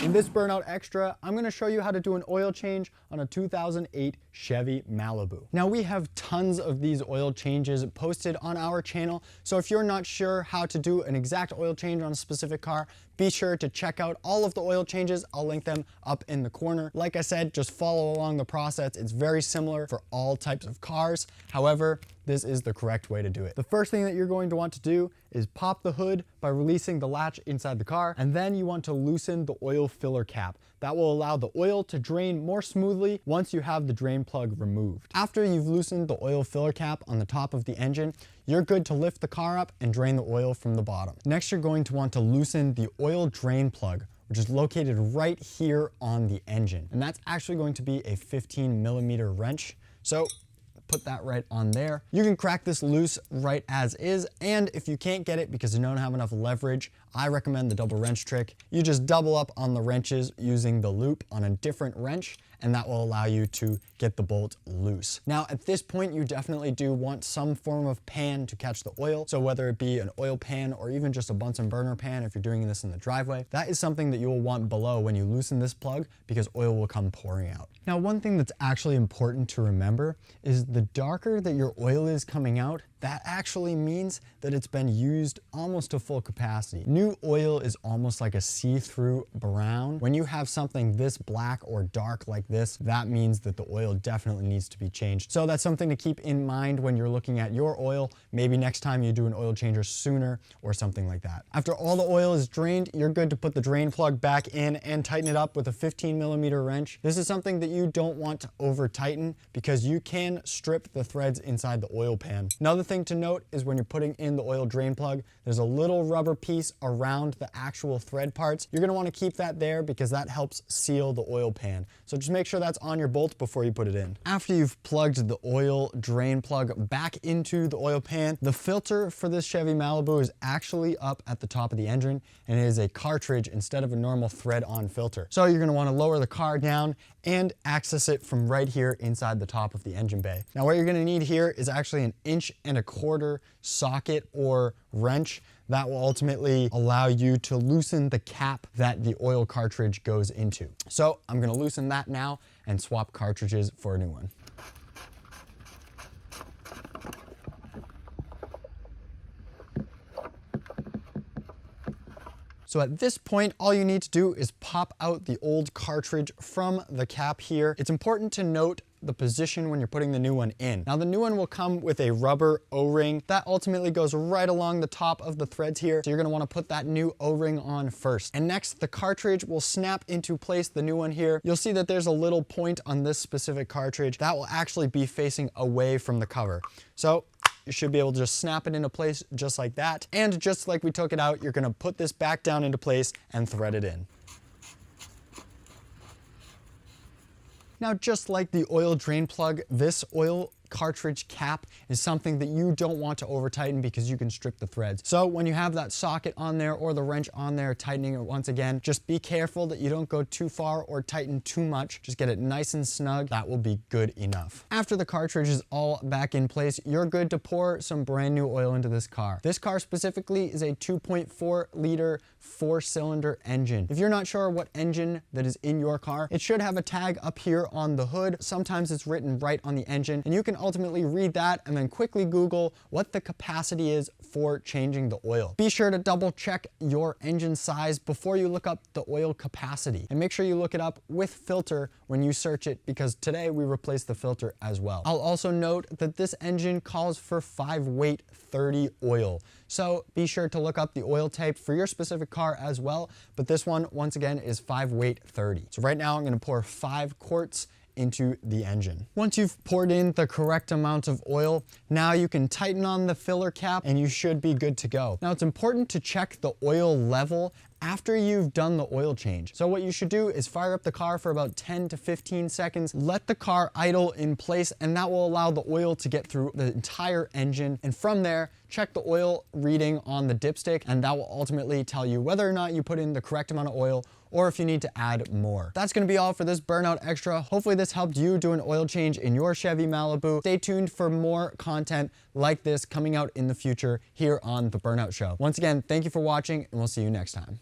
In this Burnout Extra, I'm going to show you how to do an oil change on a 2008 Chevy Malibu. Now we have tons of these oil changes posted on our channel, so if you're not sure how to do an exact oil change on a specific car, be sure to check out all of the oil changes. I'll link them up in the corner. Like I said, just follow along the process. It's very similar for all types of cars. However, this is the correct way to do it. The first thing that you're going to want to do is pop the hood by releasing the latch inside the car, and then you want to loosen the oil filler cap. That will allow the oil to drain more smoothly once you have the drain plug removed. After you've loosened the oil filler cap on the top of the engine, you're good to lift the car up and drain the oil from the bottom. Next, you're going to want to loosen the oil drain plug, which is located right here on the engine. And that's actually going to be a 15mm wrench. So put that right on there. You can crack this loose right as is, and if you can't get it because you don't have enough leverage, I recommend the double wrench trick. You just double up on the wrenches using the loop on a different wrench, and that will allow you to get the bolt loose. Now, at this point, you definitely do want some form of pan to catch the oil. So whether it be an oil pan or even just a Bunsen burner pan, if you're doing this in the driveway, that is something that you will want below when you loosen this plug because oil will come pouring out. Now, one thing that's actually important to remember is the darker that your oil is coming out, that actually means that it's been used almost to full capacity. New oil is almost like a see-through brown. When you have something this black or dark like this, that means that the oil definitely needs to be changed. So that's something to keep in mind when you're looking at your oil. Maybe next time you do an oil changer sooner or something like that. After all the oil is drained, you're good to put the drain plug back in and tighten it up with a 15mm wrench. This is something that you don't want to over tighten because you can strip the threads inside the oil pan. Another thing to note is when you're putting in the oil drain plug, there's a little rubber piece around the actual thread parts. You're going to want to keep that there because that helps seal the oil pan. So just make sure that's on your bolt before you put it in. After you've plugged the oil drain plug back into the oil pan, the filter for this Chevy Malibu is actually up at the top of the engine, and it is a cartridge instead of a normal thread-on filter. So you're going to want to lower the car down and access it from right here inside the top of the engine bay. Now what you're going to need here is actually an 1.25 inch socket or wrench that will ultimately allow you to loosen the cap that the oil cartridge goes into. So I'm going to loosen that now and swap cartridges for a new one. So at this point, all you need to do is pop out the old cartridge from the cap here. It's important to note the position when you're putting the new one in. Now the new one will come with a rubber O-ring that ultimately goes right along the top of the threads here. So you're gonna wanna put that new O-ring on first. And next, the cartridge will snap into place, the new one here. You'll see that there's a little point on this specific cartridge that will actually be facing away from the cover. So you should be able to just snap it into place just like that. And just like we took it out, you're gonna put this back down into place and thread it in. Now, just like the oil drain plug, this oil cartridge cap is something that you don't want to over tighten because you can strip the threads. So when you have that socket on there or the wrench on there tightening it once again, just be careful that you don't go too far or tighten too much. Just get it nice and snug. That will be good enough. After the cartridge is all back in place, you're good to pour some brand new oil into this car. This car specifically is a 2.4 liter 4-cylinder engine. If you're not sure what engine that is in your car, it should have a tag up here on the hood. Sometimes it's written right on the engine, and you can ultimately read that and then quickly Google what the capacity is for changing the oil. Be sure to double check your engine size before you look up the oil capacity, and make sure you look it up with filter when you search it because today we replaced the filter as well. I'll also note that this engine calls for 5-weight 30 oil. So be sure to look up the oil type for your specific car as well, but this one, once again, is 5-weight 30. So right now I'm gonna pour 5 quarts into the engine. Once you've poured in the correct amount of oil, now you can tighten on the filler cap and you should be good to go. Now it's important to check the oil level after you've done the oil change. So what you should do is fire up the car for about 10 to 15 seconds, let the car idle in place, and that will allow the oil to get through the entire engine. And from there, check the oil reading on the dipstick, and that will ultimately tell you whether or not you put in the correct amount of oil or if you need to add more. That's gonna be all for this Burnout Extra. Hopefully this helped you do an oil change in your Chevy Malibu. Stay tuned for more content like this coming out in the future here on The Burnout Show. Once again, thank you for watching, and we'll see you next time.